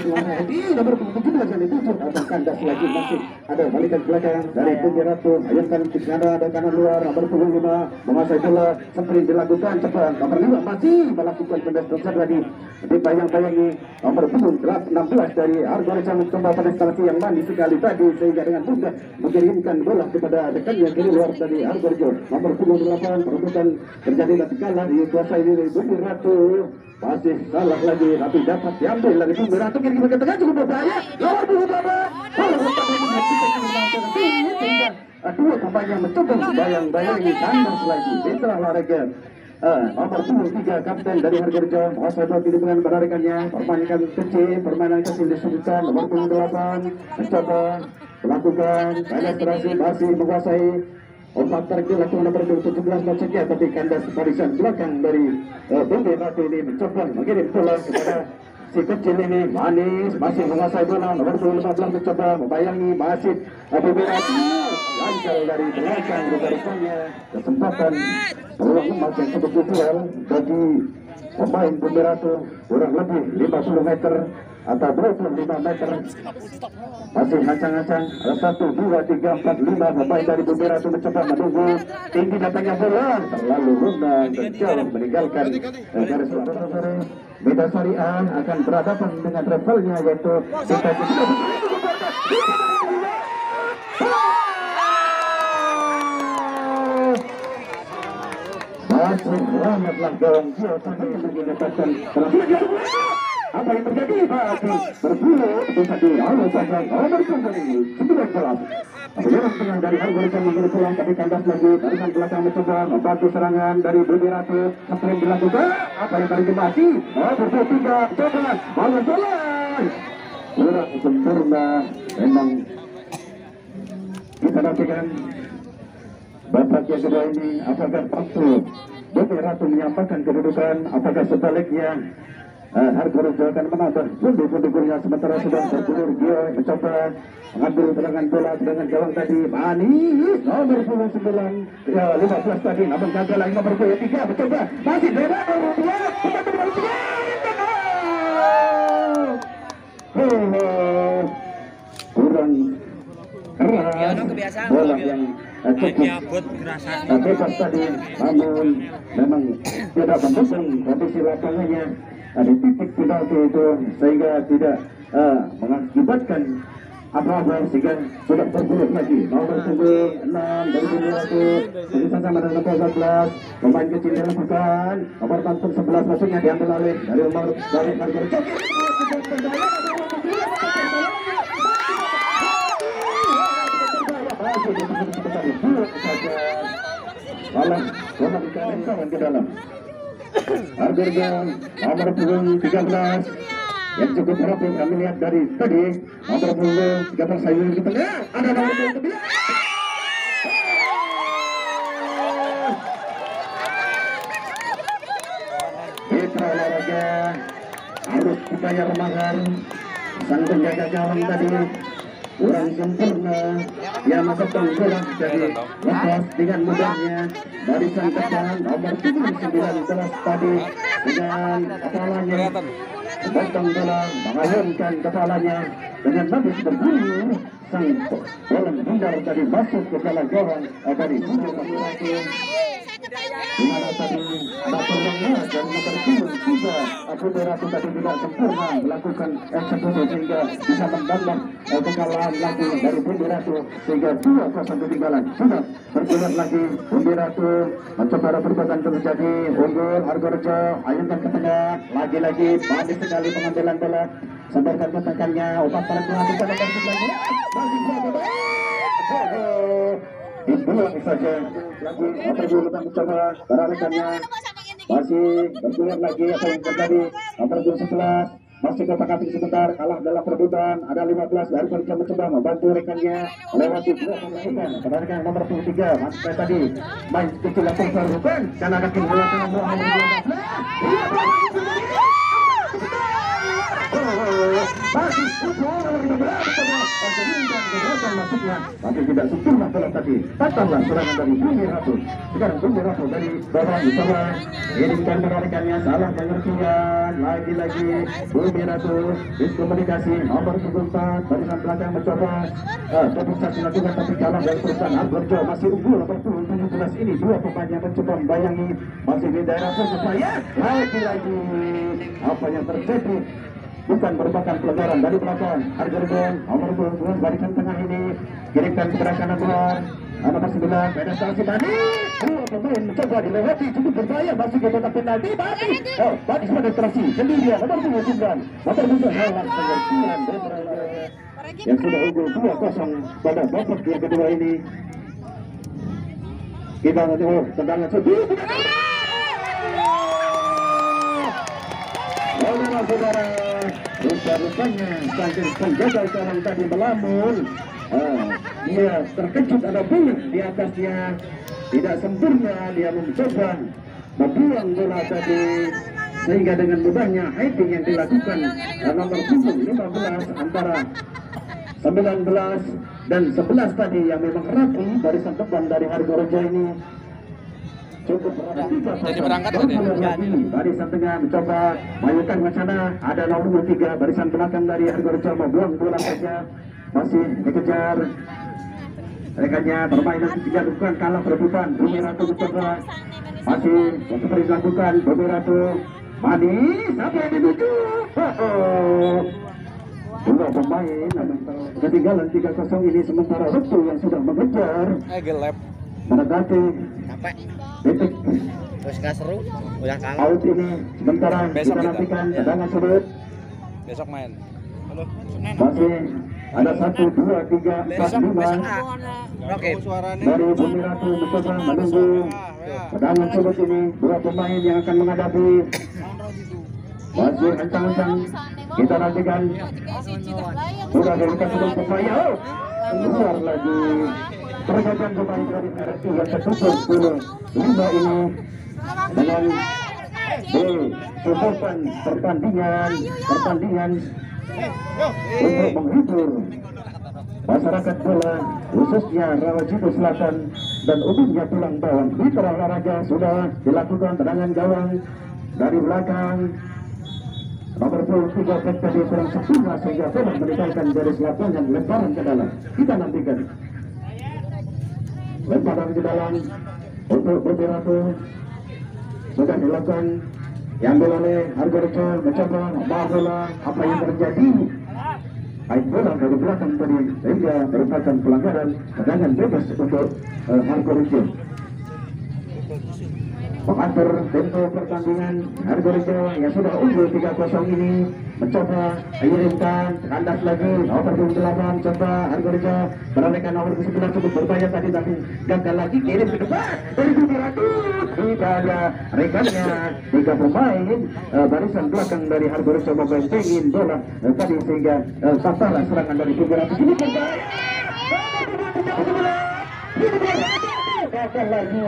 nomor 17 yang dituju atau kandas lagi, masih ada balikan belakang dari Bumi Ratu, ayunkan ke kanan ada kanan luar nomor 25 menguasai bola, sprint dilakukan cepat nomor 5 masih melakukan penetrasi lagi dibayang-bayangi nomor 16 dari Argorejo mencoba penetrasi yang manis sekali tadi sehingga dengan mudah mengirimkan bola kepada rekan yang kiri luar dari Argorejo. Nomor 28 perebutan terjadi tapi kalah dikuasai dari Bumi Ratu, masih salah lagi tapi dapat diambil dari Bumi Ratu, kiri ke tengah cukup berbahaya. Nomor 28 sehingga dua pemain yang mencoba bayang-bayangi kandas lagi setelah olahraga. Nomor 23 kapten dari Argorejo menguasai bola dengan berarikannya, permainan kecil, permainan kecil disebutkan. Nomor 28 mencoba melakukan penetrasi, masih menguasai umpan tarik dilakukan nomor 17 maksudnya tapi kandas barisan belakang dari Bumi Ratu ini mencoba mengirim bola kepada si kecil ini, manis masih menguasai bola. Nomor 15 mencoba membayangi masih Bumi Ratu, lancar dari belakang barisannya, kesempatan peluang emas yang cukup krusial bagi pemain Bumi Ratu, kurang lebih 50 meter atau 25 meter, masih ngacang-ngacang. Ada 1, 2, 3, 4, 5 pemain dari Bumi Ratu mencoba menunggu tinggi datangnya bola, terlalu rendah dan jauh meninggalkan garis sore. Beda Syariah akan berhadapan dengan rivalnya yaitu kita masih selamatlah gawang dia sampai mendapatkan apa yang terjadi masih berbulu bisa dialihkan nomor 19 Penyerang tengah dari Argorejo mengirim pulang tapi kandas lagi. Barisan belakang mencoba membantu serangan dari Bumi Ratu. Sering dilakukan apa yang tadi masih nomor 23 coba bangun bola kurang sempurna. Memang kita nantikan babak yang kedua ini apakah waktu Bumi Ratu menyampaikan kedudukan, apakah sebaliknya Argorejo akan menambah pundi-pundi-pundi sementara sudah bergulir. Dia mencoba mengambil serangan bola dengan gawang tadi manis nomor 19 ya 15 tadi namun gagal lagi. Nomor 23 mencoba masih beda nomor 2 kurang keras bola yang cukup bebas tadi, namun memang tidak mendukung kondisi lapangannya di titik penalti itu sehingga tidak mengakibatkan apa-apa sehingga sudah bergulir lagi. Nomor 6 dari Bumi Ratu berusaha sama dengan nomor 14 pemain kecil dilakukan. Nomor 11 maksudnya diambil alih dari nomor dari Argorejo. Malah bola dikaitkan ke dalam. Argorejo nomor 13 yang cukup rapi kami lihat dari tadi nomor punggung 13 sayur di tengah ada nomor punggung 9. Mitra olahraga harus upaya remagan sang penjaga gawang tadi kurang sempurna, yang masukkan bola jadi lepas dengan mudahnya barisan depan nomor 19 tadi dengan kepalanya potong bola mengayunkan kepalanya dengan bagus berbunyi sang bola bundar tadi masuk ke dalam gawang dari dimana tadi ada perlengah dan nomor 3 Abu Beratu tadi tidak sempurna melakukan eksekusi sehingga bisa menambah kekalahan lagi dari Bumi Ratu sehingga 2-0 ketinggalan. Sudah bergulat lagi Bumi Ratu mencoba perbuatan terjadi unggul Hargorejo ayunkan ke tengah lagi-lagi bagus sekali pengambilan bola sebarkan ke tekannya obat para melakukan nomor 9 dibuang saja lagi nomor 2 mencoba para rekannya masih bergulat lagi apa yang terjadi nomor 11 masih kotak-katik sebentar kalah dalam perebutan ada 15 dari Hargorejo mencoba membantu rekannya melewati 2 pemain pada rekan nomor 23 masih tadi main kecil langsung terbukan karena ada kehilangan nomor 12 tapi tidak sempurna bola tadi datanglah serangan dari Bumi Ratu sekarang Bumi Ratu dari bawah mencoba mengirimkan rekannya salah pengertian lagi-lagi Bumi Ratu diskomunikasi nomor 24 barisan belakang mencoba terpusat dilakukan tapi kalah dari perusahaan Hargorejo masih unggul nomor 17 ini 2 pemain yang mencoba membayangi masih di daerah supaya lagi-lagi apa yang terjadi bukan merupakan pelanggaran dari belakang Hargorejo nomor 22 barisan tengah ini kirimkan kepada kanan luar nomor 9 penetrasi tadi 2 pemain mencoba dilewati cukup berbahaya masuk ke kotak penalti Badis penetrasi sendirian nomor 29 motor musuh halang pengertian yang sudah unggul 2-0 pada babak yang kedua ini kita tengok tendangan sebelum saudara rupa-rupanya sang penjaga gawang tadi melamun dia terkejut ada bola di atasnya tidak sempurna dia mencoba membuang bola tadi sehingga dengan mudahnya heading yang dilakukan nomor punggung 15 antara 19 dan 11 tadi yang memang rapi barisan depan dari Hargorejo ini cukup jadi berangkat tadi barisan tengah mencoba mayukan ke sana ada nomor 3 barisan belakang dari Hargorejo membuang bola saja masih dikejar rekannya permainan tidak bukan kalah perebutan Bumi Ratu mencoba masih seperti dilakukan Bumi Ratu manis apa yang dituju dua pemain ketinggalan 3-0 ini sementara Ratu yang sudah mengejar mendekati titik terus gak seru udah kalah out ini sementara kita nantikan tendangan sudut besok main masih ada 1, 2, 3, 4, 5 dari Bumi Ratu mencoba menunggu tendangan sudut ini 2 pemain yang akan menghadapi masih kencang-kencang kita nantikan sudah diberikan sudut pemain keluar lagi pergerakan pemain dari RSU yang tertutup 5 ini dengan disebutkan pertandingan untuk menghibur masyarakat bola khususnya Rawajito Selatan dan umumnya Tulang Bawang. Mitra olahraga sudah dilakukan tendangan gawang dari belakang nomor 23 tadi kurang sempurna sehingga bola meninggalkan garis lapangan lemparan ke dalam. Kita nantikan lemparan ke dalam untuk Bumi Ratu sudah dilakukan diambil oleh Hargorejo mencoba bola apa yang terjadi baik bola dari belakang tadi sehingga merupakan pelanggaran tendangan bebas untuk Hargorejo mengatur tempo pertandingan Argorejo yang sudah unggul 3-0 ini mencoba mengirimkan kandas lagi nomor 28 coba Argorejo menaikkan nomor 9 cukup berbahaya tadi tapi gagal lagi kirim ke depan dari Budiratun tidak ada rekannya 3 pemain barisan belakang dari Argorejo membentengin bola tadi sehingga salah serangan dari Budiratun ini berbahaya gagal lagi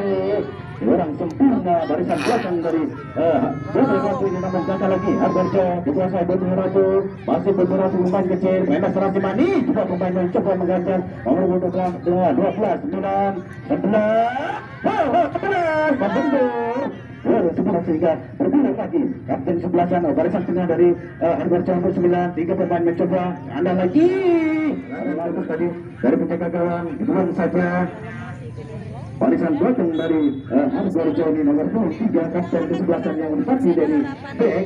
orang sempurna barisan belakang dari Budiratun ini namun gagal lagi Argorejo dikuasai Budiratun masih Budiratun pemain kecil main serasi manis juga pemain mencoba mengajak nomor 12 9 11 membentur sebelah sehingga bergulir lagi kapten sebelah sana barisan tengah dari Argorejo nomor 9 3 pemain mencoba anda lagi lalu tadi dari penjaga gawang belum saja barisan belakang dari Argorejo ini nomor 3 kapten kesebelasan yang menempati dari back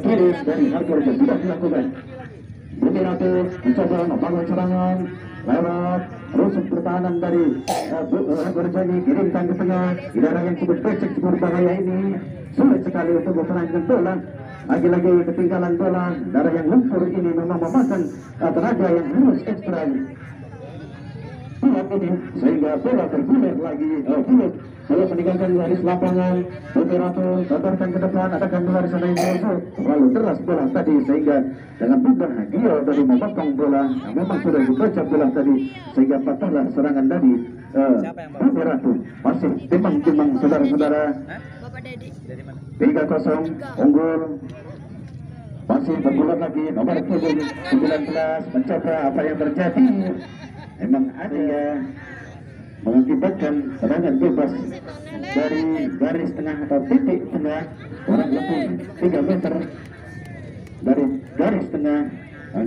kiri dari Argorejo sudah dilakukan. Budiratun mencoba membangun serangan lewat rusuk pertahanan dari Argorejo ini kirimkan ke tengah udara yang cukup becek cukup bahaya ini sulit sekali untuk memperangkan bola lagi-lagi ketinggalan bola darah yang lumpur ini memang memakan tenaga yang harus ekstra ini sehingga bola tergulir lagi bulut bola meninggalkan garis lapangan Budiratun lebarkan ke depan ada gandulan sana yang masuk terlalu deras bola tadi sehingga dengan mudah Gio dari memotong bola yang memang sudah dibaca bola tadi sehingga patahlah serangan dari Budiratun masih timbang-timbang saudara-saudara 3-0 unggul masih bergulat lagi nomor 19 mencoba apa yang terjadi memang ada ya mengakibatkan serangan bebas dari garis tengah atau titik tengah kurang lebih 3 meter dari garis tengah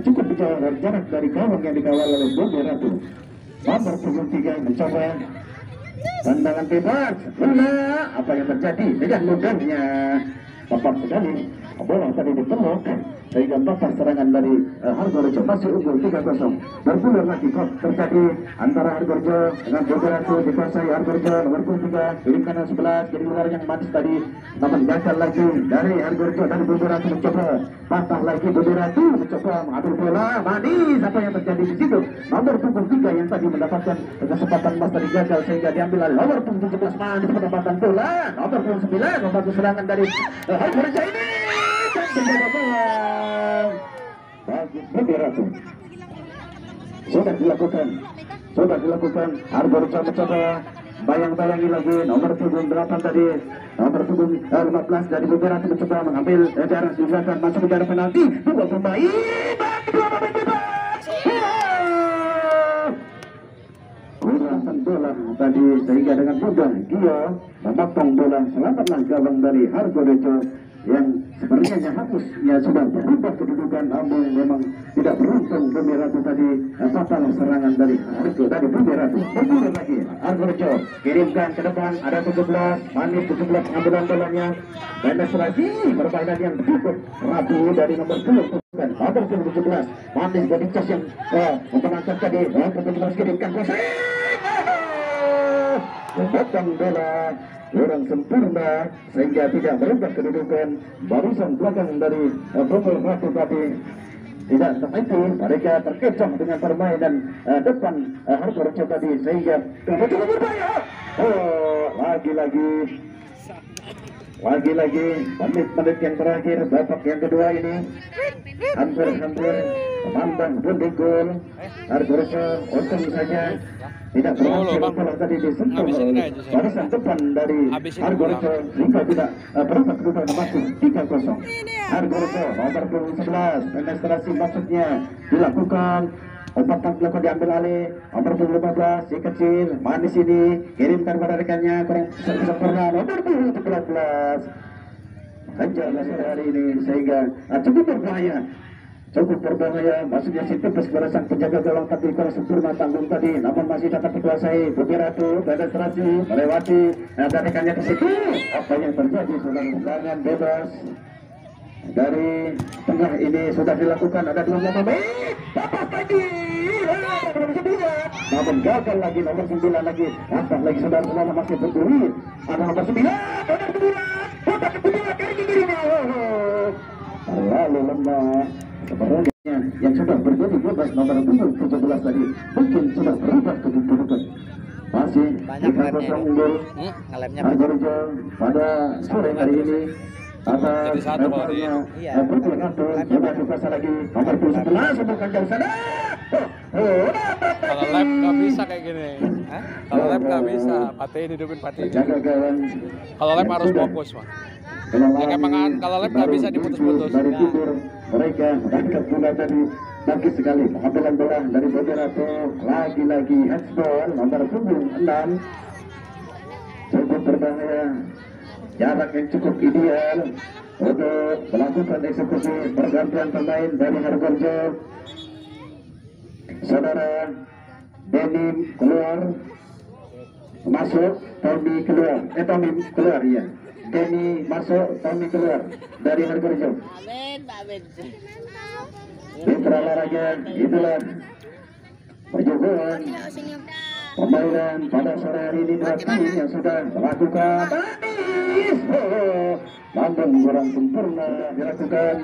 cukup jauh dari jarak dari gawang yang dikawal oleh Budiratun nomor 23 mencoba tendangan bebas bola apa yang terjadi dengan mudahnya tepat sekali bola tadi dipeluk sehingga patah serangan dari Argorejo masih unggul 3-0 bergulir lagi kok terjadi antara Argorejo dengan Budiratun dikuasai Argorejo nomor 23 kiri kanan 11 kiri luar yang manis tadi namun gagal lagi dari Argorejo dan Budiratun mencoba patah lagi Budiratun mencoba mengambil bola manis apa yang terjadi di situ nomor 23 yang tadi mendapatkan kesempatan emas tadi gagal sehingga diambil oleh nomor 17 manis pendapatan bola nomor 9 membantu serangan dari Argorejo ini dan menjaga bola bagi Budiratun sudah dilakukan Argorejo mencoba bayang-bayangi lagi nomor 78 tadi nomor 15 dari Budiratun mencoba mengambil jarak di belakang masuk ke daerah penalti 2 pemain kurang bola tadi sehingga dengan mudah Gio memotong bola selamatlah gawang dari Argorejo yang sebenarnya harusnya sudah berubah kedudukan namun memang tidak beruntung Budiratun tadi fatal serangan dari Argorejo tadi Budiratun bergulir lagi Argorejo kirimkan ke depan ada 17 manis 17 pengambilan bolanya penetrasi permainan yang cukup rapi dari nomor 10 dan nomor 17 manis Godicas yang memenangkan tadi nomor 17 kirimkan kuasa memotong bola kurang sempurna sehingga tidak berubah kedudukan barisan belakang dari Bogor Ratu tadi tidak seperti mereka terkecoh dengan permainan depan Argorejo tadi sehingga cukup berbahaya lagi-lagi menit-menit yang terakhir babak yang kedua ini hampir memandang bundik gol Argorejo untung saja tidak berhasil bola tadi disentuh barisan depan dari Argorejo sehingga tidak berubah kedudukan masuk 3-0 Argorejo nomor 11 penetrasi maksudnya dilakukan umpan dilakukan diambil alih nomor 15 si kecil manis ini kirimkan pada rekannya kurang sempurna nomor 17 hajarlah hari ini sehingga cukup berbahaya maksudnya si tepes barisan penjaga gawang tapi kurang sempurna tanggung tadi namun masih dapat dikuasai Budiratun penetrasi melewati dan rekannya di situ apa yang terjadi serangan bebas dari tengah ini sudah dilakukan ada 2 pemain dapat lagi nomor 9. Namun gagal lagi nomor 9 lagi. Angkat lagi saudara-saudara masih bergulir. Ada nomor 9. Putar ke kedua kali kiri. Lalu lemah. Sebenarnya yang sudah berjadi bebas nomor 17 lagi. Mungkin sudah berubah kedudukan. Masih Banyak kosong unggul. Ngelemnya Argorejo pada sore hari ini atas Jadi satu kalau di- Iya. Berpulangatu coba dipasang lagi nomor 11 sebutkan jauh sana. Kalau lab nggak bisa kayak gini. Kalau lab nggak bisa, patiin hidupin patiin. Jaga gawang. Kalau lab harus fokus mah. Ya, emang kalau lab nggak bisa diputus-putus. Dari timur mereka angkat bola tadi bagus sekali pengambilan bola dari Bogerato lagi-lagi headball nomor 6 cukup berbahaya jarak yang cukup ideal untuk melakukan eksekusi pergantian pemain dari Hargorejo. Saudara Denim keluar masuk Tommy keluar Tommy keluar ya Denny masuk Tommy keluar dari Hargorejo. Mitra olahraga itulah perjuangan pemainan pada sore hari ini dua tim yang sudah melakukan namun kurang sempurna dilakukan.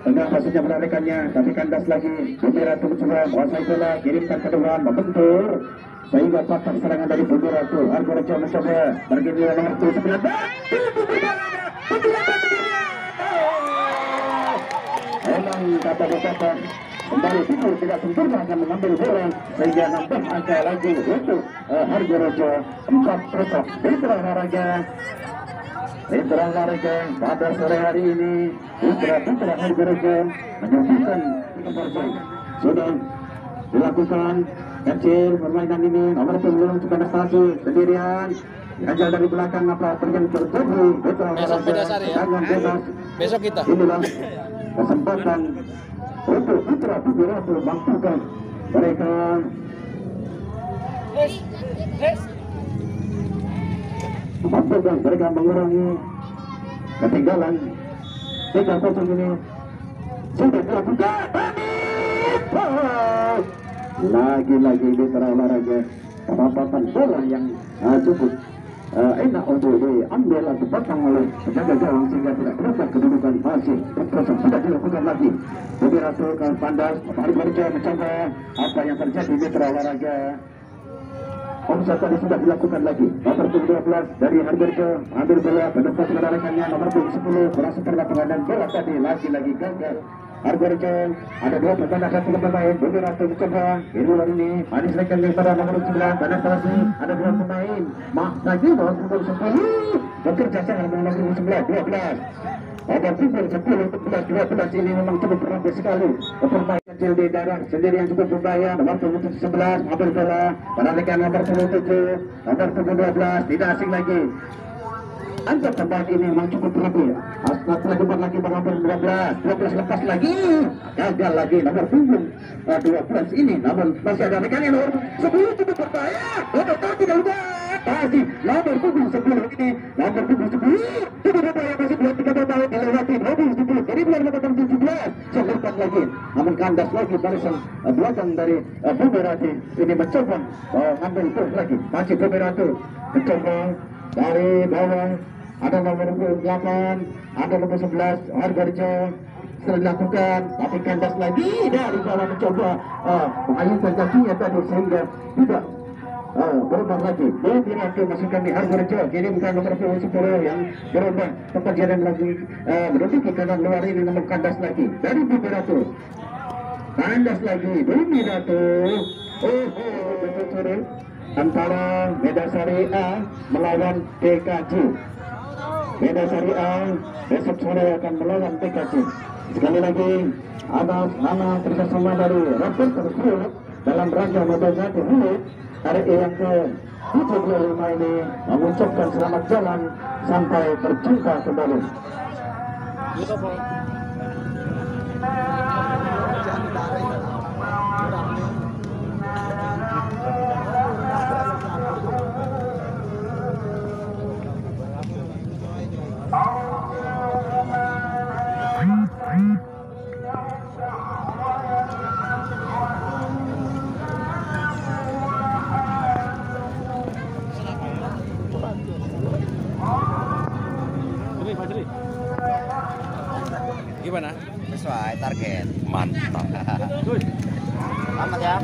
Tengah maksudnya menarikannya tapi kandas lagi. Bogerato mencoba menguasai bola kirimkan ke depan membentur sehingga patah serangan dari Bogerato. Hargorejo mencoba bergiliran nomor 9. Memang kata-kata kembali tidur tidak sempurna akan mengambil bola sehingga nambah angka lagi untuk Hargorejo 4-0. Mitra olahraga pada sore hari ini putra Hargorejo menyuguhkan nomor baik sudah dilakukan kecil permainan ini nomor 10 kepada stasi sendirian dihajar dari belakang apa yang terjadi putra olahraga tangan bebas Besok kita. inilah kesempatan untuk putra Bogerato mampukan mereka mampukan mereka mengurangi ketinggalan 3-0 ini sudah dilakukan lagi-lagi mitra olahraga penempatan bola yang cukup enak untuk diambil atau potong oleh penjaga gawang sehingga tidak berubah kedudukan masih berkosong sudah dilakukan lagi. Bogerato ke Pandas Hargorejo mencoba apa yang terjadi mitra olahraga. Offside tadi sudah dilakukan lagi. Nomor 12 dari Hargorejo ambil bola pendapat rekannya nomor 10 kurang sempurna pengadaan bola tadi lagi-lagi gagal. Hargorejo ada dua pemain Bogerato mencoba ini manis rekannya pada nomor 9 pada stasi ada dua pemain lagi nomor 10 bekerja sama dengan nomor 11 ada timur 10-11 ini memang cukup berat sekali pemain kecil di daerah sendiri yang cukup berbahaya nomor 11 ambil bola pada rekan nomor 17 nomor 12 tidak asing lagi. Angkat tempat ini memang cukup rapi. Setelah depan lagi nomor 12 lepas lagi gagal lagi nomor punggung 12 ini namun masih ada rekan yang nomor 10 cukup berbahaya nomor tidak lupa masih nomor punggung 10 ini nomor punggung 10 cukup berbahaya masih belum tiga tahun dilewati nomor 10 jadi bulan nomor 17 sebutkan lagi namun kandas lagi barisan belakang dari Bogerato ini mencoba mengambil terus lagi masih Bogerato mencoba dari bawah ada nomor 8 ada nomor 11 Hargorejo sudah dilakukan tapi kandas lagi dari bawah mencoba mengayunkan kakinya tadi sehingga tidak berubah lagi. Bogerato masukkan di Hargorejo jadi bukan nomor 10 yang berubah tempat jalan lagi menuju ke kanan luar ini nomor kandas lagi dari Bogerato kandas lagi Bogerato betul antara Medan A melawan PKJ. Medan A besok sore akan melawan PKJ. Sekali lagi atas nama kerjasama dari Rapid tersebut dalam rangka Motogato Hulu RE yang ke-75 ini mengucapkan selamat jalan sampai berjumpa kembali. gimana? Sesuai target. Mantap. Selamat ya.